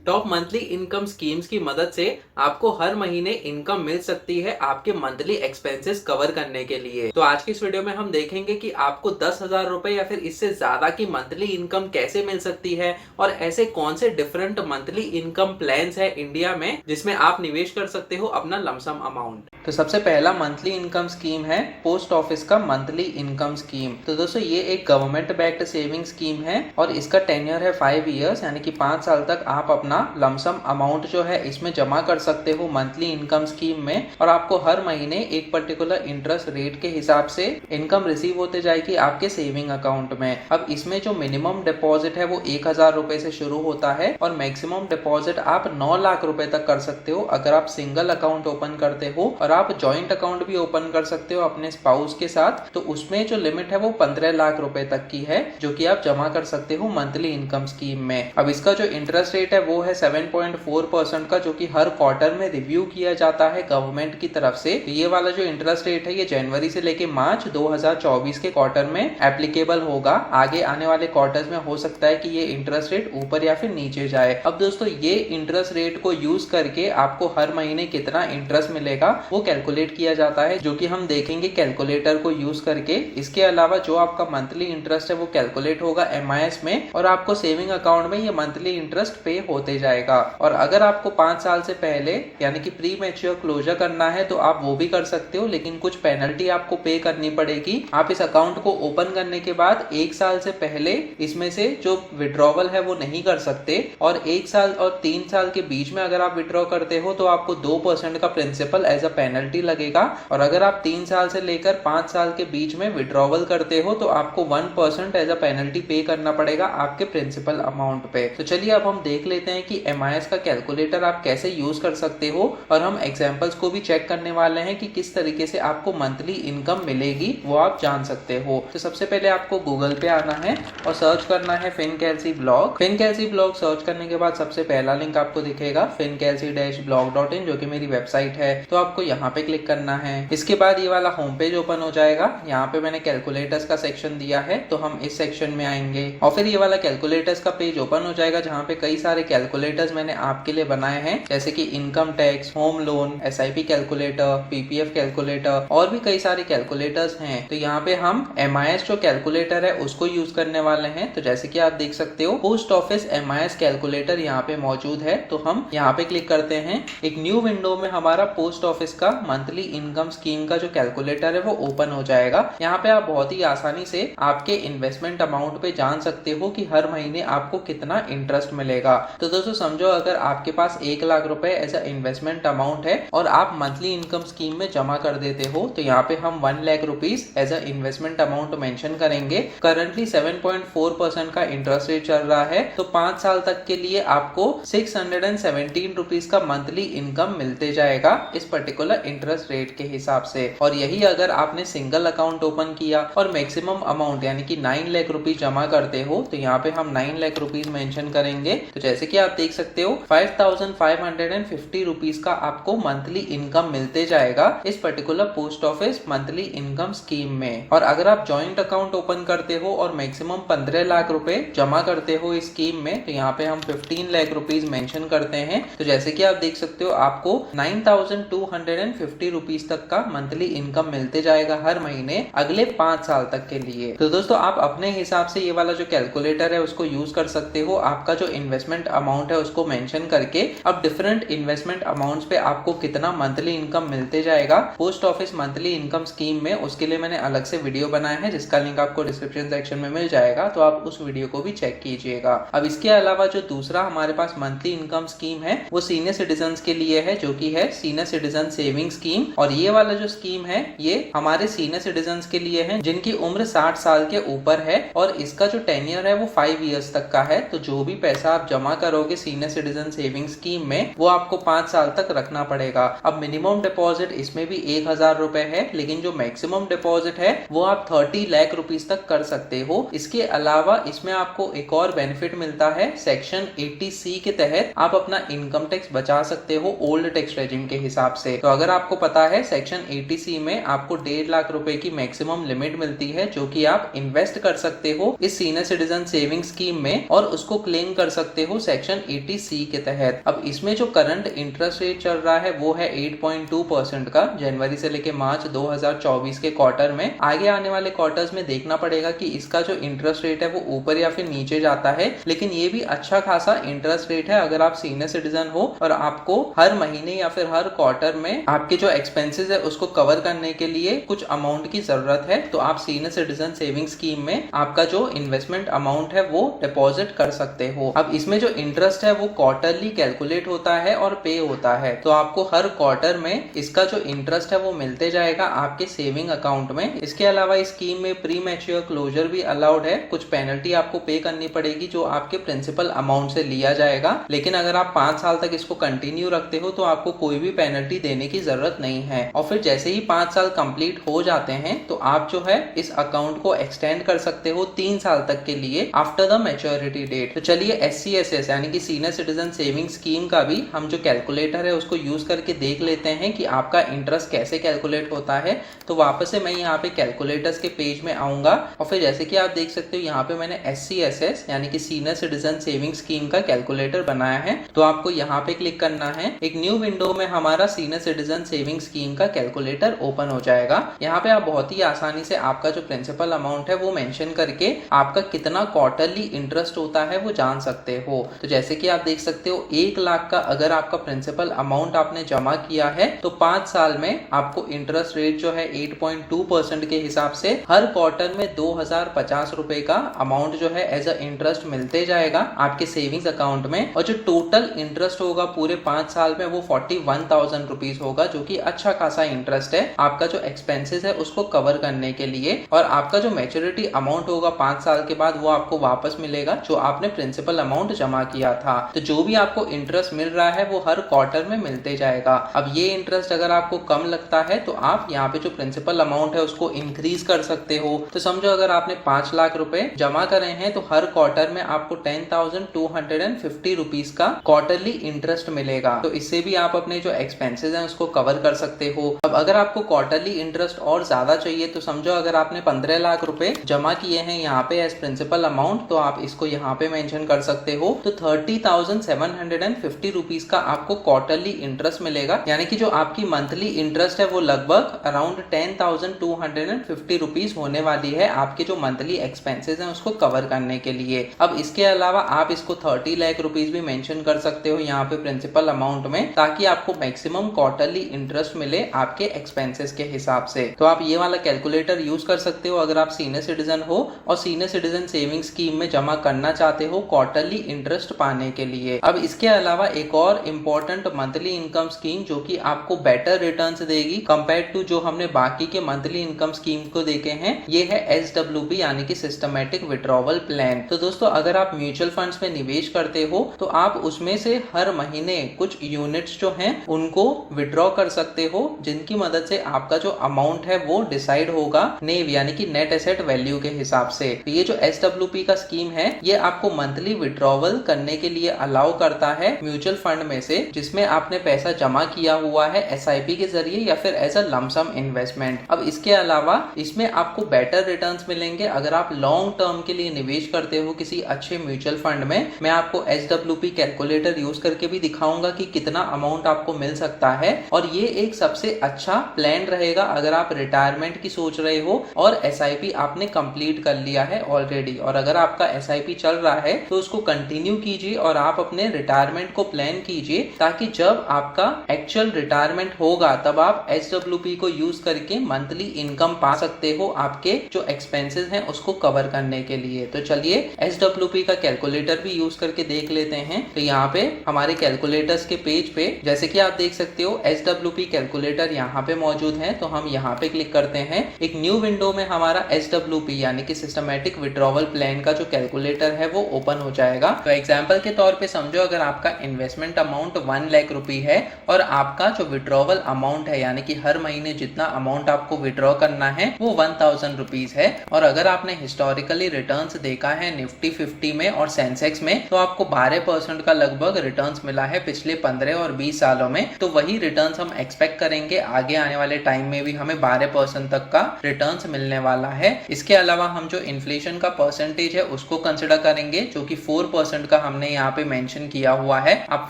Top monthly income schemes की मदद से आपको हर महीने इनकम मिल सकती है आपके मंथली एक्सपेंसेस कवर करने के लिए। तो आज की इस वीडियो में हम देखेंगे कि आपको 10,000 रुपए या फिर इससे ज्यादा की मंथली इनकम कैसे मिल सकती है और ऐसे कौन से डिफरेंट मंथली इनकम प्लान्स है इंडिया में जिसमें आप निवेश कर सकते हो अपना लमसम अमाउंट। तो सबसे पहला मंथली इनकम स्कीम है पोस्ट ऑफिस का मंथली इनकम स्कीम। तो दोस्तों ये एक गवर्नमेंट बैक्ड सेविंग स्कीम है और इसका टेन्योर है 5 इयर्स यानी कि 5 साल तक आप अपना लमसम अमाउंट जो है इसमें जमा कर सकते हो मंथली इनकम स्कीम में, और आपको हर महीने एक पर्टिकुलर इंटरेस्ट रेट के हिसाब से इनकम रिसीव होते जाएगी आपके सेविंग अकाउंट में। अब इसमें जो मिनिमम डिपॉजिट है वो 1,000 रुपए से शुरू होता है और मैक्सिमम डिपॉजिट आप 9 लाख रुपए तक कर सकते हो अगर आप सिंगल अकाउंट ओपन करते हो, और आप जॉइंट अकाउंट भी ओपन कर सकते हो अपने स्पाउस के साथ। तो उसमें जो लिमिट है वो 15 लाख रुपए तक की है जो कि आप जमा कर सकते हो मंथली इनकम स्कीम में। अब इसका जो इंटरेस्ट रेट है वो है 7.4% का, जो कि हर क्वार्टर में रिव्यू किया जाता है गवर्नमेंट की तरफ से। तो ये वाला जो इंटरेस्ट रेट है ये जनवरी से लेके मार्च 2024 के क्वार्टर में एप्लीकेबल होगा। आगे आने वाले क्वार्टर्स में हो सकता है कि ये इंटरेस्ट रेट ऊपर या फिर नीचे जाए। अब दोस्तों ये इंटरेस्ट रेट को यूज करके आपको हर महीने कितना इंटरेस्ट मिलेगा वो कैलकुलेट किया जाता है, जो कि हम देखेंगे कैलकुलेटर को यूज करके। इसके अलावा जो आपका मंथली इंटरेस्ट है वो कैलकुलेट होगा MIS में और आपको सेविंग अकाउंट में ये मंथली इंटरेस्ट पे होते जाएगा। और अगर आपको 5 साल से पहले यानी कि प्री मैच्योर क्लोजर करना है तो आप वो भी कर सकते हो, लेकिन कुछ पेनल्टी आपको पे करनी पड़ेगी। आप इस अकाउंट को ओपन करने के बाद 1 साल से पहले इसमें से जो विड्रॉवल है वो नहीं कर सकते, और 1 साल और 3 साल के बीच में अगर आप विड्रॉ करते हो तो आपको 2% का प्रिंसिपल एज अ पेनल्टी लगेगा, और अगर आप 3 साल से लेकर 5 साल के बीच में विड्रॉवल करते हो तो आपको 1% एज अ पेनल्टी पे करना पड़ेगा आपके प्रिंसिपल अमाउंट पे। तो चलिए अब हम देख लेते हैं कि MIS का कैलकुलेटर आप कैसे यूज कर सकते हो, और हम एग्जांपल्स को भी चेक करने वाले हैं कि किस तरीके से आपको मंथली इनकम मिलेगी वो आप जान सकते हो। तो सबसे पहले आपको गूगल पे आना है और सर्च करना है फिनकेल्सी ब्लॉग। फिनकेल्सी ब्लॉग सर्च करने के बाद सबसे पहला लिंक आपको दिखेगा fincalcy-blog.in, जो कि मेरी वेबसाइट है। तो आपको यहाँ पे क्लिक करना है। इसके बाद ये वाला होम पेज ओपन हो जाएगा। यहाँ पे मैंने कैलकुलेटर्स का सेक्शन दिया है तो हम इस सेक्शन में आएंगे और फिर ये वाला कैलकुलेटर्स का पेज ओपन हो जाएगा जहाँ पे कई सारे कैलकुलेटर्स मैंने आपके लिए बनाए हैं, जैसे कि income tax, home loan, SIP calculator, PPF calculator और भी कई सारे कैलकुलेटर्स हैं। तो यहाँ पे हम MIS जो कैलकुलेटर है उसको यूज करने वाले हैं। तो जैसे कि आप देख सकते हो पोस्ट ऑफिस MIS कैलकुलेटर यहाँ पे मौजूद है। तो हम यहाँ पे क्लिक करते हैं। एक न्यू विंडो में हमारा पोस्ट ऑफिस का मंथली इनकम स्कीम का जो कैलकुलेटर है वो ओपन हो जाएगा। यहाँ पे आप बहुत ही आसानी से आपके इन्वेस्टमेंट अमाउंट पे जान सकते हो कि हर महीने आपको कितना इंटरेस्ट मिलेगा। तो दोस्तों समझो अगर आपके पास 1 लाख रुपए ऐसा इन्वेस्टमेंट अमाउंट है और आप मंथली इनकम स्कीम में जमा कर देते हो, तो यहाँ पे हम 1 lakh rupees as a investment amount mention करेंगे। करंटली 7.4% का इंटरेस्ट रेट चल रहा है, तो 5 साल तक के लिए आपको 617 रुपीज का मंथली इनकम मिलते जाएगा इस पर्टिकुलर इंटरेस्ट रेट के हिसाब से। और यही अगर आपने सिंगल अकाउंट ओपन किया और मैक्सिमम अमाउंट यानी कि 9 लाख रुपीज जमा करते हो, तो यहाँ पे हम 9 लाख रुपीज मेंशन करेंगे। तो जैसे कि आप देख सकते हो 5,550 रुपीज का आपको मंथली इनकम मिलते जाएगा इस particular post office monthly income scheme में। और अगर आप जॉइंट अकाउंट ओपन करते हो और मैक्सिमम 15 लाख रुपए जमा करते हो इस स्कीम में, तो यहाँ पे हम 15 लाख रुपीज मेंशन करते हैं। तो जैसे कि आप देख सकते हो आपको 9,250 रुपीज तक का मंथली इनकम मिलते जाएगा हर महीने अगले 5 साल तक के लिए। तो दोस्तों आप अपने हिसाब से ये वाला जो कैलकुलेटर है उसको यूज कर सकते हो। आपका जो इन्वेस्टमेंट अमाउंट है उसको मेंशन करके अब डिफरेंट इन्वेस्टमेंट अमाउंट्स पे आपको कितना मंथली इनकम मिलते जाएगा post office monthly income scheme में, उसके लिए मैंने अलग से वीडियो बनाया है जिसका लिंक आपको डिस्क्रिप्शन सेक्शन में मिल जाएगा। तो आप उस वीडियो को भी चेक कीजिएगा। अब इसके अलावा जो दूसरा हमारे पास मंथली इनकम स्कीम है वो सीनियर सिटीजन के लिए है, जो कि है सीनियर सिटीजन सेविंग स्कीम। और ये वाला जो स्कीम है ये हमारे सीनियर सिटीजन के लिए है जिनकी उम्र 60 साल के ऊपर है, और इसका जो टेन्योर है वो 5 इयर्स तक का है। तो जो भी पैसा आप जमा करोगे सीनियर सिटीजन सेविंग स्कीम में वो आपको 5 साल तक रखना पड़ेगा। अब मिनिमम डिपॉजिट इसमें भी 1,000 रुपए है, लेकिन जो मैक्सिमम डिपॉजिट है वो आप 30 लाख रुपीज तक कर सकते हो। इसके अलावा इसमें आपको एक और बेनिफिट मिलता है, सेक्शन 80C के तहत आप अपना इनकम टैक्स बचा सकते हो ओल्ड टैक्स रेजिम के हिसाब से। तो अगर आपको पता है सेक्शन 80C में आपको 1.5 लाख रुपए की मैक्सिमम लिमिट मिलती है जो कि आप इन्वेस्ट कर सकते हो इस सीनियर सिटीजन सेविंग स्कीम में, और उसको क्लेम कर सकते हो सेक्शन सेक्शन 80C के तहत। अब इसमें जो करंट इंटरेस्ट रेट चल रहा है वो है 8.2% का जनवरी से लेके मार्च 2024 के क्वार्टर में। आगे आने वाले क्वार्टर्स में देखना पड़ेगा कि इसका जो इंटरेस्ट रेट है वो ऊपर या फिर नीचे जाता है, लेकिन ये भी अच्छा खासा इंटरेस्ट रेट है अगर आप सीनियर सिटीजन हो और आपको हर महीने या फिर हर क्वार्टर में आपके जो एक्सपेंसेस है उसको कवर करने के लिए कुछ अमाउंट की जरूरत है, तो आप सीनियर सिटीजन सेविंग स्कीम में आपका जो इन्वेस्टमेंट अमाउंट है वो डिपॉजिट कर सकते हो। अब इसमें जो इंटरेस्ट है वो क्वार्टरली कैलकुलेट होता है और पे होता है, तो आपको हर क्वार्टर में इसका जो इंटरेस्ट है वो मिलते जाएगा आपके सेविंग अकाउंट में। इसके अलावा इस स्कीम में प्री मैच्योर क्लोजर भी अलाउड है। कुछ पेनल्टी आपको पे करनी पड़ेगी जो आपके प्रिंसिपल अमाउंट से लिया जाएगा, लेकिन अगर आप 5 साल तक इसको कंटिन्यू रखते हो तो आपको कोई भी पेनल्टी देने की जरूरत नहीं है। और फिर जैसे ही 5 साल कंप्लीट हो जाते हैं तो आप जो है इस अकाउंट को एक्सटेंड कर सकते हो 3 साल तक के लिए आफ्टर द मैच्योरिटी डेट। तो चलिए SCSS यानी कि सीनियर सिटीजन सेविंग स्कीम का भी हम जो कैलकुलेटर है उसको यूज करके देख लेते हैं कि आपका इंटरेस्ट कैसे कैलकुलेट होता है। तो वापस से मैं यहाँ पे कैलकुलेटर्स के पेज में आऊंगा और फिर जैसे कि आप देख सकते हो यहाँ पे मैंने SCSS यानी कि सीनियर सिटीजन सेविंग स्कीम का कैलकुलेटर बनाया है। तो आपको यहाँ पे क्लिक करना है, एक न्यू विंडो में हमारा सीनियर सिटीजन सेविंग स्कीम का कैलकुलेटर ओपन हो जाएगा। यहाँ पे आप बहुत ही आसानी से आपका जो प्रिंसिपल अमाउंट है वो मेंशन करके आपका कितना क्वार्टरली इंटरेस्ट होता है वो जान सकते हो। तो जैसे कि आप देख सकते हो 1 लाख का अगर आपका प्रिंसिपल अमाउंट आपने जमा किया है तो 5 साल में आपको इंटरेस्ट रेट जो है 8.2% के हिसाब से हर क्वार्टर में 2050 रुपए का अमाउंट जो है एज अ इंटरेस्ट मिलते जाएगा आपके सेविंग्स अकाउंट में। और जो टोटल इंटरेस्ट होगा पूरे 5 साल में वो 41,000 रुपीज होगा, जो कि अच्छा खासा इंटरेस्ट है आपका जो एक्सपेंसेस है उसको कवर करने के लिए। और आपका जो मैच्योरिटी अमाउंट होगा 5 साल के बाद वो आपको वापस मिलेगा जो आपने प्रिंसिपल अमाउंट जमा किया था। तो जो भी आपको इंटरेस्ट मिल रहा है वो हर क्वार्टर में मिलते जाएगा। अब ये इंटरेस्ट अगर आपको कम लगता है तो आप यहाँ पे जो प्रिंसिपल अमाउंट है उसको इंक्रीज कर सकते हो। तो समझो अगर आपने 5 लाख रुपए जमा करे हैं तो हर क्वार्टर में आपको 10,250 रुपीज का क्वार्टरली इंटरेस्ट मिलेगा। तो इससे भी आप अपने जो एक्सपेंसेस हैं उसको कवर कर सकते हो। अब अगर आपको क्वार्टरली इंटरेस्ट और ज्यादा चाहिए तो समझो अगर आपने 15 लाख रुपए जमा किए हैं यहाँ पे एज प्रिंसिपल अमाउंट, तो आप इसको यहाँ पे मेंशन कर सकते हो। तो 30,750 रुपीज का आपको क्वार्टरली इंटरेस्ट मिलेगा, यानी कि जो आपकी मंथली इंटरेस्ट है वो लगभग अराउंड 10,250 रुपीज होने वाली है आपके जो मंथली एक्सपेंसेस हैं उसको कवर करने के लिए। अब इसके अलावा आप इसको 30 लाख रुपीज भी मेंशन कर सकते हो यहाँ पे प्रिंसिपल अमाउंट में, ताकि आपको मैक्सिमम क्वार्टरली इंटरेस्ट मिले आपके एक्सपेंसेस के हिसाब से। तो आप ये वाला कैलकुलेटर यूज कर सकते हो अगर आप सीनियर सिटीजन हो और सीनियर सिटीजन सेविंग स्कीम में जमा करना चाहते हो क्वार्टरली इंटरेस्ट पाने के लिए। अब इसके अलावा एक और इम्पोर्टेंट मंथली इनकम स्कीम जो कि आपको बेटर रिटर्न्स देगी कंपेयर टू जो हमने बाकी के मंथली इनकम स्कीम को देखे हैं, ये है SWP यानी कि सिस्टमैटिक विड्रॉवल प्लान। तो दोस्तों अगर आप म्यूचुअल फंड्स में निवेश करते हो तो आप उसमें से हर महीने कुछ यूनिट्स जो हैं उनको विड्रॉ कर सकते हो, जिनकी मदद से आपका जो अमाउंट है वो डिसाइड होगा नेव यानी कि नेट एसेट वैल्यू के हिसाब से। तो ये जो SWP का स्कीम है ये आपको मंथली विड्रॉवल करने के लिए अलाउ करता है म्यूचुअल फंड में से जिसमें आपने पैसा जमा किया हुआ है SIP के जरिए या फिर एज अ लमसम इन्वेस्टमेंट। अब इसके अलावा इसमें आपको बेटर रिटर्न्स मिलेंगे अगर आप लॉन्ग टर्म के लिए निवेश करते हो किसी अच्छे म्यूचुअल फंड में। मैं आपको SWP कैलकुलेटर यूज करके भी दिखाऊंगा कि कितना अमाउंट आपको मिल सकता है, और ये एक सबसे अच्छा प्लान रहेगा अगर आप रिटायरमेंट की सोच रहे हो और SIP आपने कंप्लीट कर लिया है ऑलरेडी। और अगर आपका SIP चल रहा है तो उसको कंटिन्यू कीजिए और आप अपने रिटायरमेंट को प्लान कीजिए, ताकि जब आपका एक्चुअल रिटायरमेंट होगा तब आप SWP को यूज करके मंथली इनकम पा सकते हो आपके जो एक्सपेंसेस हैं उसको कवर करने के लिए। तो चलिए SWP का कैलकुलेटर भी यूज करके देख लेते हैं। तो यहाँ पे हमारे कैलकुलेटर्स के पेज पे जैसे कि आप देख सकते हो SWP कैलकुलेटर यहाँ पे मौजूद है। तो हम यहाँ पे क्लिक करते हैं, एक न्यू विंडो में हमारा SWP यानी कि सिस्टमैटिक विड्रॉवल प्लान का जो कैलकुलेटर है वो ओपन हो जाएगा। तो एग्जाम्पल के तौर पे समझो अगर आपका इन्वेस्टमेंट अमाउंट 1 लाख रुपए है और आपका जो विड्रॉवल अमाउंट है यानी कि हर महीने जितना अमाउंट आपको विड्रॉ करना है वो 1,000 रुपीज है। और अगर आपने हिस्टोरिकली रिटर्न्स देखा है निफ्टी 50 में और सेंसेक्स में तो आपको 12% का लगभग रिटर्न्स मिला है पिछले 15 और 20 सालों में। तो वही रिटर्न्स हम एक्सपेक्ट करेंगे आगे आने वाले टाइम में भी हमें 12% तक का रिटर्न्स मिलने वाला है। इसके अलावा हम जो इन्फ्लेशन का परसेंटेज है उसको कंसिडर करेंगे जो कि 4% का हमने उन्होंने यहाँ पे मेंशन किया हुआ है। आप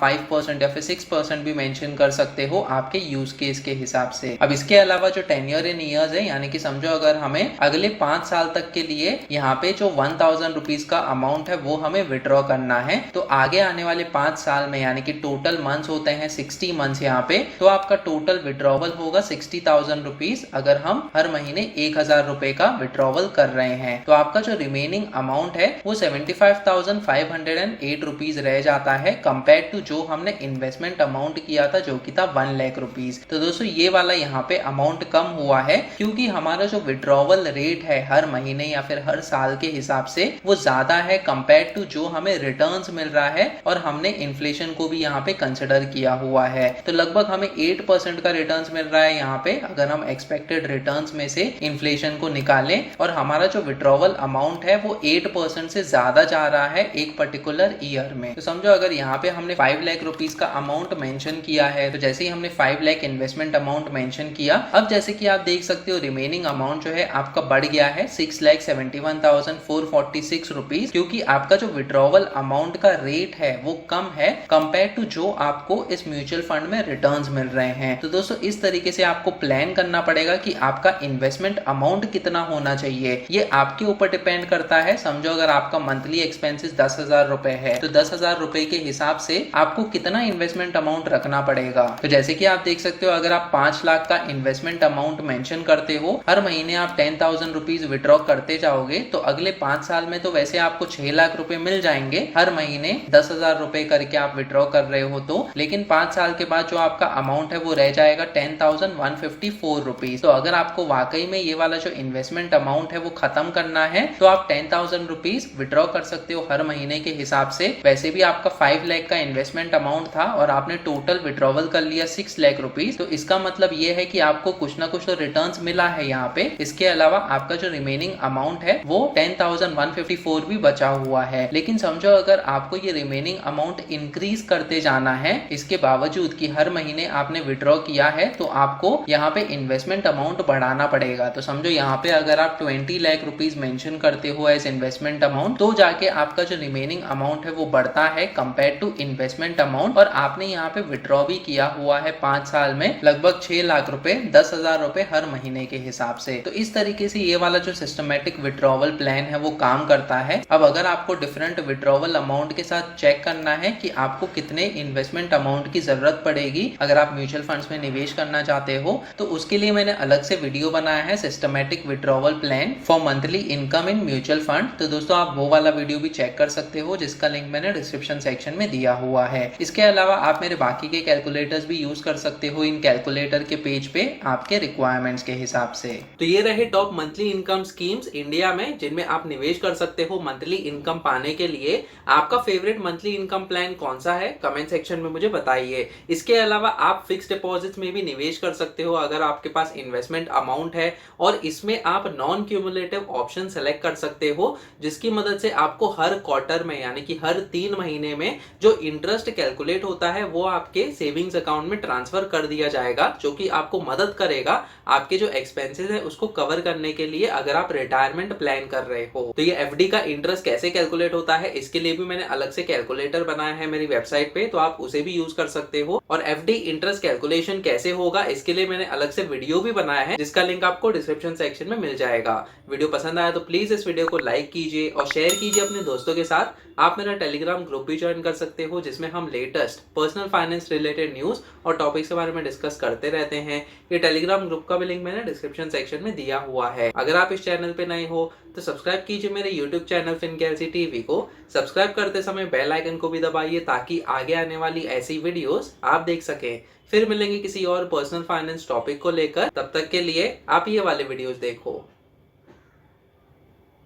5% या फिर 6% भी मेंशन कर सकते हो आपके यूज केस के हिसाब से। अब इसके अलावा जो टेन्योर इन ईयर्स है, यानी कि समझो अगर हमें अगले 5 साल तक के लिए यहाँ पे जो 1000 रुपीज का अमाउंट है वो हमें विड्रॉ करना है, तो आगे आने वाले 5 साल में यानी कि टोटल मंथ्स होते हैं 60 मंथ्स यहाँ पे, तो आपका टोटल विड्रॉवल होगा 60,000 रुपीज अगर हम हर महीने 1000 रुपए का विड्रॉवल कर रहे हैं। तो आपका जो रिमेनिंग अमाउंट है वो 75,508 रुपीज रह जाता है कंपेयर टू जो हमने इन्वेस्टमेंट अमाउंट किया था जो कि था 1 लाख रुपीज। तो दोस्तों ये वाला यहाँ पे अमाउंट कम हुआ है क्योंकि हमारा जो विड्रॉवल रेट है हर महीने या फिर हर साल के हिसाब से वो ज्यादा है कंपेयर टू जो हमें रिटर्न्स मिल रहा है, और हमने इन्फ्लेशन को भी यहाँ पे कंसिडर किया हुआ है। तो लगभग हमें 8% का रिटर्न्स मिल रहा है यहाँ पे अगर हम एक्सपेक्टेड रिटर्न्स में से इन्फ्लेशन को निकालें, और हमारा जो विड्रॉवल अमाउंट है वो 8% से ज्यादा जा रहा है एक पर्टिकुलर ईयर में। तो समझो अगर यहाँ पे हमने 5 लाख रुपीज का अमाउंट मेंशन किया है, तो जैसे ही हमने 5 लाख इन्वेस्टमेंट अमाउंट मेंशन किया, अब जैसे कि आप देख सकते हो रिमेनिंग अमाउंट जो है आपका बढ़ गया है 6,71,446 रुपीज, क्योंकि आपका जो विड्रॉवल अमाउंट का रेट है वो कम है कंपेयर टू जो आपको इस म्यूचुअल फंड में रिटर्न्स मिल रहे हैं। तो दोस्तों इस तरीके से आपको प्लान करना पड़ेगा कि आपका इन्वेस्टमेंट अमाउंट कितना होना चाहिए, ये आपके ऊपर डिपेंड करता है। समझो अगर आपका मंथली एक्सपेंसेस 10,000 रुपए है, तो 10,000 रुपए के हिसाब से आपको कितना इन्वेस्टमेंट अमाउंट रखना पड़ेगा। तो जैसे कि आप देख सकते हो अगर आप 5 लाख का इन्वेस्टमेंट अमाउंट मेंशन करते हो, हर महीने आप 10,000 रुपीज विड्रॉ करते जाओगे, तो अगले 5 साल में तो वैसे आपको 6 लाख रुपए मिल जाएंगे हर महीने 10,000 रुपए करके आप विड्रॉ कर रहे हो तो, लेकिन 5 साल के बाद जो आपका अमाउंट है वो रह जाएगा 10,154 रुपीज। तो अगर आपको वाकई में ये वाला जो इन्वेस्टमेंट अमाउंट है वो खत्म करना है तो आप 10,000 रुपीज विड्रॉ कर सकते हो हर महीने के हिसाब से। वैसे भी आपका 5 लाख का इन्वेस्टमेंट अमाउंट था और आपने टोटल विड्रॉवल कर लिया 6 लाख रुपीज, तो इसका मतलब ये है कि आपको कुछ ना कुछ तो रिटर्न्स मिला है यहाँ पे। इसके अलावा आपका जो रिमेनिंग अमाउंट है वो 10,154 भी बचा हुआ है। लेकिन समझो अगर आपको ये रिमेनिंग अमाउंट इंक्रीज करते जाना है, इसके बावजूद कि हर महीने आपने विड्रॉ किया है, तो आपको यहाँ पे इन्वेस्टमेंट अमाउंट बढ़ाना पड़ेगा। तो समझो यहाँ पे अगर आप 20 लाख रुपीज मेंशन करते हो एज इन्वेस्टमेंट अमाउंट, तो जाके आपका जो रिमेनिंग अमाउंट है वो बढ़ता है कंपेयर टू इन्वेस्टमेंट अमाउंट, और आपने यहाँ पे विड्रॉ भी किया हुआ है 5 साल में लगभग 6 लाख रुपए 10,000 रुपए हर महीने के हिसाब से। तो इस तरीके से ये वाला जो सिस्टमेटिक विड्रॉवल प्लान है वो काम करता है। अब अगर आपको डिफरेंट विड्रॉवल अमाउंट के साथ चेक करना है कि आपको कितने इन्वेस्टमेंट अमाउंट की जरूरत पड़ेगी अगर आप म्यूचुअल फंड्स में निवेश करना चाहते हो, तो उसके लिए मैंने अलग से वीडियो बनाया है systematic withdrawal plan for monthly income in mutual fund. तो दोस्तों आप वो वाला वीडियो भी चेक कर सकते हो जिसका लिंक मैंने डिस्क्रिप्शन सेक्शन में दिया हुआ है। इसके अलावा आप मेरे बाकी के कैलकुलेटर्स भी यूज कर सकते हो इन कैलकुलेटर के पेज पे आपके रिक्वायरमेंट्स के हिसाब से। तो ये रहे top monthly income schemes India में जिनमें आप निवेश कर सकते हो मंथली इनकम पाने के लिए। आपका फेवरेट मंथली इनकम प्लान कौन सा है कमेंट सेक्शन में मुझे बताइए। इसके अलावा आप फिक्स डिपॉजिट्स में भी निवेश कर सकते हो अगर आपके पास इन्वेस्टमेंट अमाउंट है, और इसमें आप नॉन क्यूमुलेटिव ऑप्शन सेलेक्ट कर सकते हो जिसकी मदद से आपको हर क्वार्टर में यानी कि हर 3 महीने में जो इंटरेस्ट कैलकुलेट होता है वो आपके सेविंग्स अकाउंट में ट्रांसफर कर दिया जाएगा, जो कि आपको मदद करेगा आपके जो एक्सपेंसेस है उसको कवर करने के लिए अगर आप रिटायरमेंट प्लान कर रहे हो। तो ये एफडी का इंटरेस्ट कैसे कैलकुलेट होता है इसके लिए भी मैंने अलग से कैलकुलेटर बनाया है मेरी वेबसाइट पे, तो आप उसे भी यूज कर सकते हो। और एफडी इंटरेस्ट कैलकुलेशन कैसे होगा इसके लिए मैंने अलग से वीडियो भी बनाया है जिसका लिंक आपको डिस्क्रिप्शन सेक्शन में मिल जाएगा। वीडियो पसंद आया तो प्लीज इस वीडियो को लाइक कीजिए और शेयर कीजिए अपने दोस्तों के साथ। आप मेरा टेलीग्राम ग्रुप भी ज्वाइन कर सकते हो जिसमें हम latest personal finance related news और टॉपिक्स के बारे में डिस्कस करते रहते हैं। ये टेलीग्राम ग्रुप का भी लिंक मैंने डिस्क्रिप्शन सेक्शन में दिया हुआ है। अगर आप इस चैनल पे नए हो तो सब्सक्राइब कीजिए मेरे यूट्यूब चैनल फिनकेलसी टीवी को। सब्सक्राइब करते समय बेल आइकन को भी दबाइए ताकि आगे आने वाली ऐसी वीडियोस आप देख सकें। फिर मिलेंगे किसी और पर्सनल फाइनेंस टॉपिक को लेकर, तब तक के लिए आप ये वाले वीडियोस देखो।